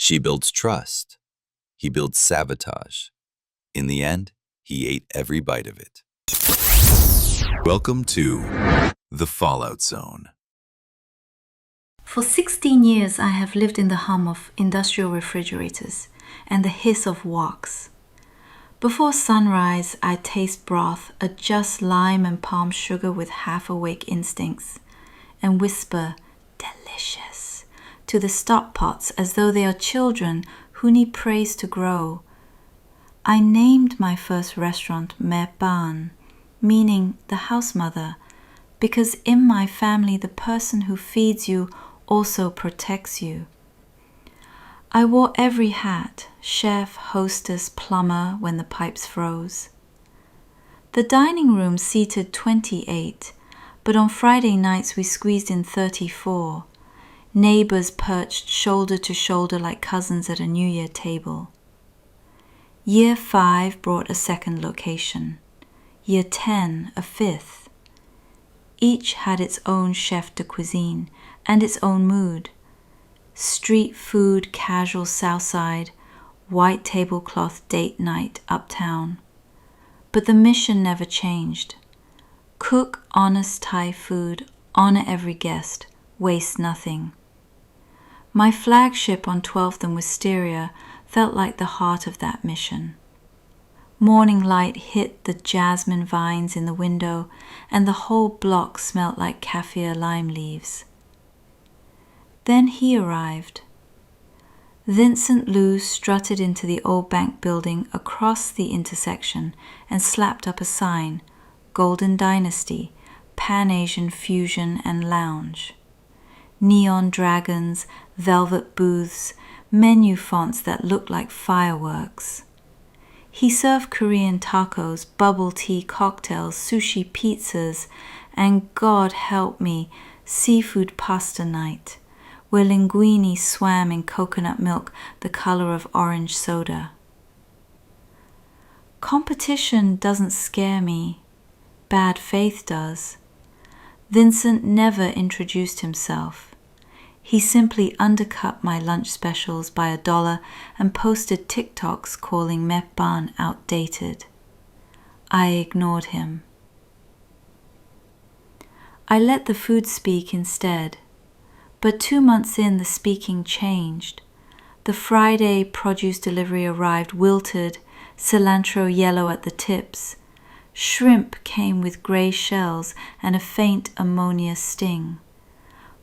She builds trust. He builds sabotage. In the end, he ate every bite of it. Welcome to The Fallout Zone. For 16 years, I have lived in the hum of industrial refrigerators and the hiss of woks. Before sunrise, I taste broth, adjust lime and palm sugar with half-awake instincts, and whisper, "delicious," to the stock pots as though they are children who need praise to grow. I named my first restaurant Mehban, meaning the house mother, because in my family the person who feeds you also protects you. I wore every hat, chef, hostess, plumber, when the pipes froze. The dining room seated 28, but on Friday nights we squeezed in 34. Neighbors perched shoulder to shoulder like cousins at a New Year table. Year 5 brought a second location. Year 10, a fifth. Each had its own chef de cuisine and its own mood. Street food, casual Southside, white tablecloth date night uptown. But the mission never changed. Cook honest Thai food, honor every guest, waste nothing. My flagship on 12th and Wisteria felt like the heart of that mission. Morning light hit the jasmine vines in the window, and the whole block smelt like kaffir lime leaves. Then he arrived. Vincent Liu strutted into the old bank building across the intersection and slapped up a sign, Golden Dynasty, Pan-Asian Fusion and Lounge. Neon dragons, velvet booths, menu fonts that looked like fireworks. He served Korean tacos, bubble tea, cocktails, sushi pizzas, and God help me, seafood pasta night, where linguine swam in coconut milk the color of orange soda. Competition doesn't scare me. Bad faith does. Vincent never introduced himself. He simply undercut my lunch specials by $1 and posted TikToks calling Mehban outdated. I ignored him. I let the food speak instead. But 2 months in, the speaking changed. The Friday produce delivery arrived wilted, cilantro yellow at the tips. Shrimp came with gray shells and a faint ammonia sting.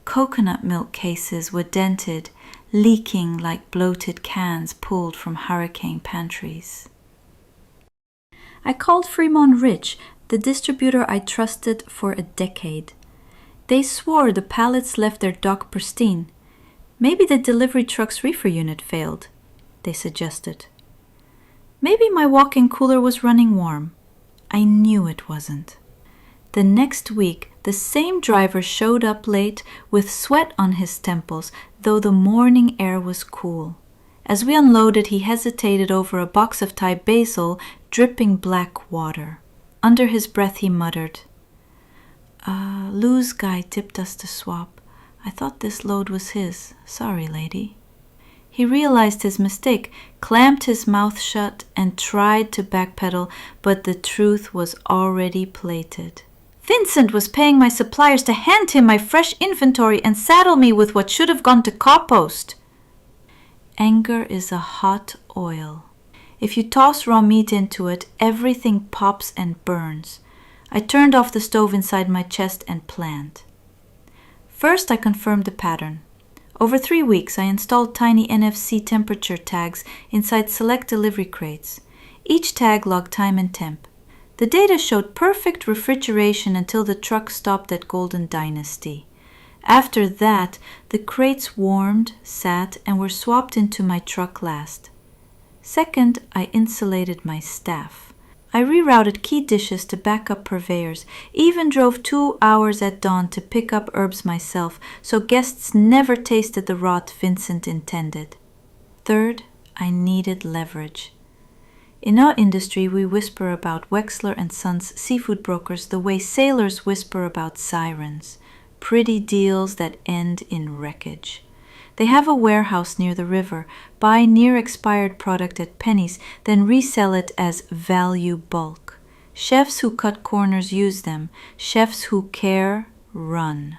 Coconut milk cases were dented, leaking like bloated cans pulled from hurricane pantries. I called Fremont Rich, the distributor I trusted for a decade. They swore the pallets left their dock pristine. Maybe the delivery truck's reefer unit failed, they suggested. Maybe my walk-in cooler was running warm. I knew it wasn't. The next week, the same driver showed up late with sweat on his temples, though the morning air was cool. As we unloaded, he hesitated over a box of Thai basil, dripping black water. Under his breath, he muttered, Lou's guy tipped us to swap. I thought this load was his. Sorry, lady. He realized his mistake, clamped his mouth shut, and tried to backpedal, but the truth was already plated. Vincent was paying my suppliers to hand him my fresh inventory and saddle me with what should have gone to compost. Anger is a hot oil. If you toss raw meat into it, everything pops and burns. I turned off the stove inside my chest and planned. First, I confirmed the pattern. Over 3 weeks, I installed tiny NFC temperature tags inside select delivery crates. Each tag logged time and temp. The data showed perfect refrigeration until the truck stopped at Golden Dynasty. After that, the crates warmed, sat, and were swapped into my truck last. Second, I insulated my staff. I rerouted key dishes to backup purveyors, even drove 2 hours at dawn to pick up herbs myself, so guests never tasted the rot Vincent intended. Third, I needed leverage. In our industry, we whisper about Wexler & Sons seafood brokers the way sailors whisper about sirens, pretty deals that end in wreckage. They have a warehouse near the river, buy near-expired product at pennies, then resell it as value bulk. Chefs who cut corners use them. Chefs who care, run.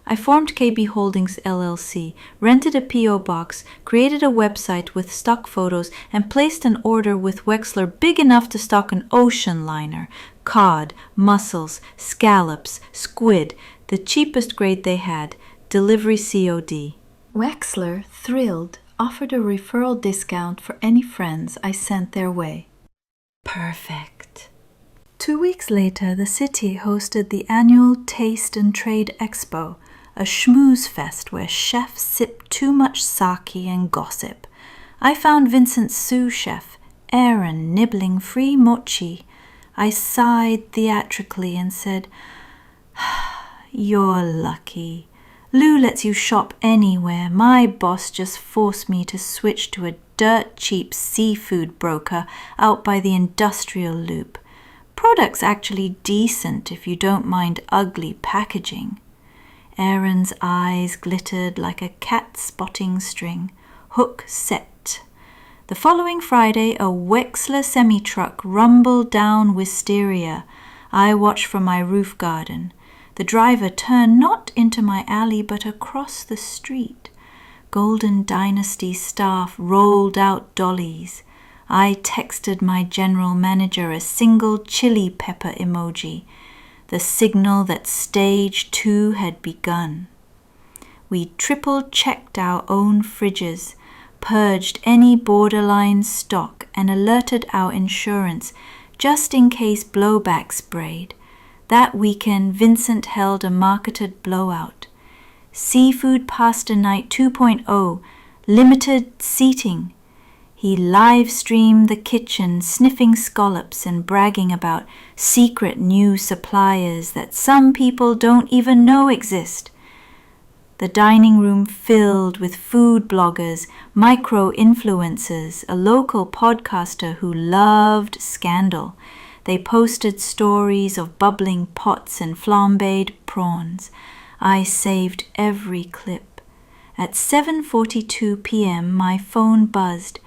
I formed KB Holdings LLC, rented a P.O. box, created a website with stock photos, and placed an order with Wexler big enough to stock an ocean liner, cod, mussels, scallops, squid, the cheapest grade they had, delivery COD. Wexler, thrilled, offered a referral discount for any friends I sent their way. Perfect. 2 weeks later, the city hosted the annual Taste and Trade Expo, a schmooze fest where chefs sip too much sake and gossip. I found Vincent's sous chef, Aaron, nibbling free mochi. I sighed theatrically and said, "You're lucky. Lou lets you shop anywhere. My boss just forced me to switch to a dirt-cheap seafood broker out by the industrial loop. Product's actually decent if you don't mind ugly packaging." Aaron's eyes glittered like a cat spotting string. Hook set. The following Friday, a Wexler semi-truck rumbled down Wisteria. I watched from my roof garden. The driver turned not into my alley, but across the street. Golden Dynasty staff rolled out dollies. I texted my general manager a single chili pepper emoji, the signal that stage 2 had begun. We triple-checked our own fridges, purged any borderline stock, and alerted our insurance just in case blowback sprayed. That weekend, Vincent held a marketed blowout. Seafood Pasta Night 2.0, limited seating. He live-streamed the kitchen, sniffing scallops and bragging about secret new suppliers that some people don't even know exist. The dining room filled with food bloggers, micro-influencers, a local podcaster who loved scandal. They posted stories of bubbling pots and flambéed prawns. I saved every clip. At 7:42 p.m., my phone buzzed.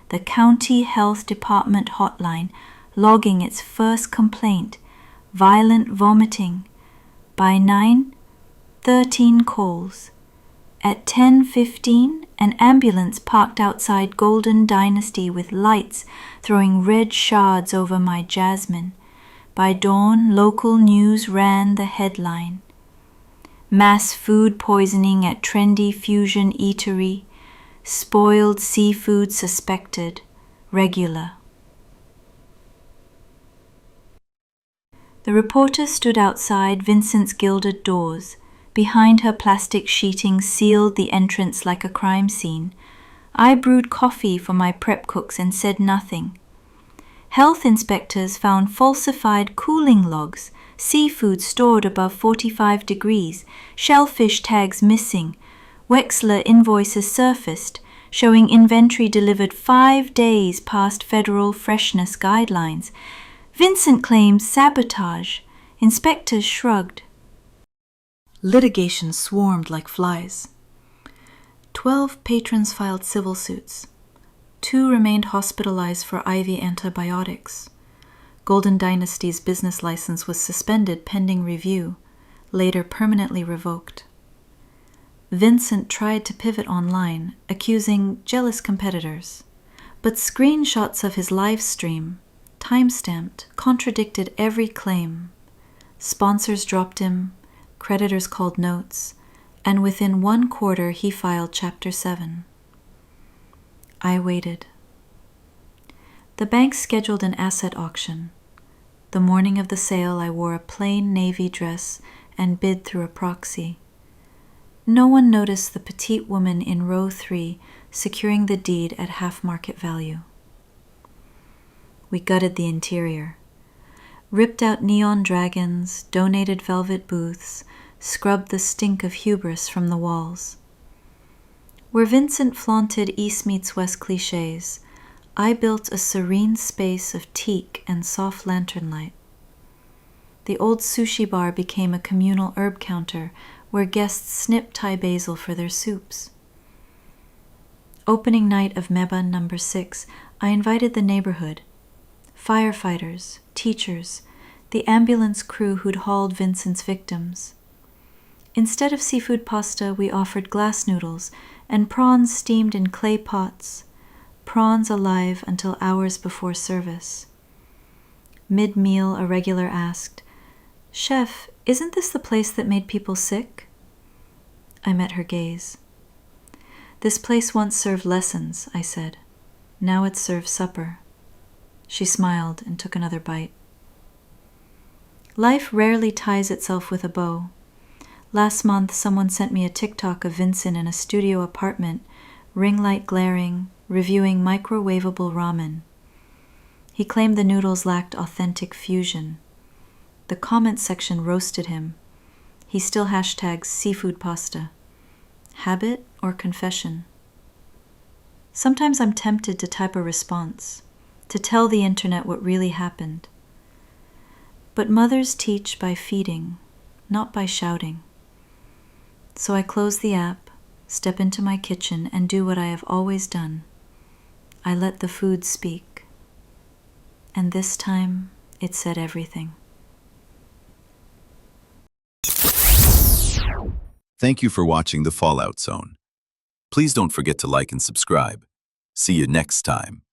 The county health department hotline, logging its first complaint, violent vomiting. By 9, 13 calls. At 10:15, an ambulance parked outside Golden Dynasty with lights throwing red shards over my jasmine. By dawn, local news ran the headline. Mass food poisoning at trendy fusion eatery. Spoiled seafood suspected. Regular. The reporter stood outside Vincent's gilded doors. Behind her, plastic sheeting sealed the entrance like a crime scene. I brewed coffee for my prep cooks and said nothing. Health inspectors found falsified cooling logs, seafood stored above 45 degrees, shellfish tags missing. Wexler invoices surfaced, showing inventory delivered 5 days past federal freshness guidelines. Vincent claimed sabotage. Inspectors shrugged. Litigation swarmed like flies. 12 patrons filed civil suits. 2 remained hospitalized for IV antibiotics. Golden Dynasty's business license was suspended pending review, later permanently revoked. Vincent tried to pivot online, accusing jealous competitors. But screenshots of his live stream, time-stamped, contradicted every claim. Sponsors dropped him, creditors called notes, and within 1 quarter he filed Chapter 7. I waited. The bank scheduled an asset auction. The morning of the sale, I wore a plain navy dress and bid through a proxy. No one noticed the petite woman in row 3 securing the deed at half market value. We gutted the interior, ripped out neon dragons, donated velvet booths, scrubbed the stink of hubris from the walls. Where Vincent flaunted East meets West cliches, I built a serene space of teak and soft lantern light. The old sushi bar became a communal herb counter where guests snipped Thai basil for their soups. Opening night of Meba number 6, I invited the neighborhood, firefighters, teachers, the ambulance crew who'd hauled Vincent's victims. Instead of seafood pasta, we offered glass noodles and prawns steamed in clay pots, prawns alive until hours before service. Mid-meal, a regular asked, "Chef, isn't this the place that made people sick?" I met her gaze. "This place once served lessons," I said. "Now it serves supper." She smiled and took another bite. Life rarely ties itself with a bow. Last month, someone sent me a TikTok of Vincent in a studio apartment, ring light glaring, reviewing microwavable ramen. He claimed the noodles lacked authentic fusion. The comment section roasted him. He still hashtags seafood pasta. Habit or confession? Sometimes I'm tempted to type a response, to tell the internet what really happened. But mothers teach by feeding, not by shouting. So I close the app, step into my kitchen, and do what I have always done. I let the food speak. And this time, it said everything. Thank you for watching The Fallout Zone. Please don't forget to like and subscribe. See you next time.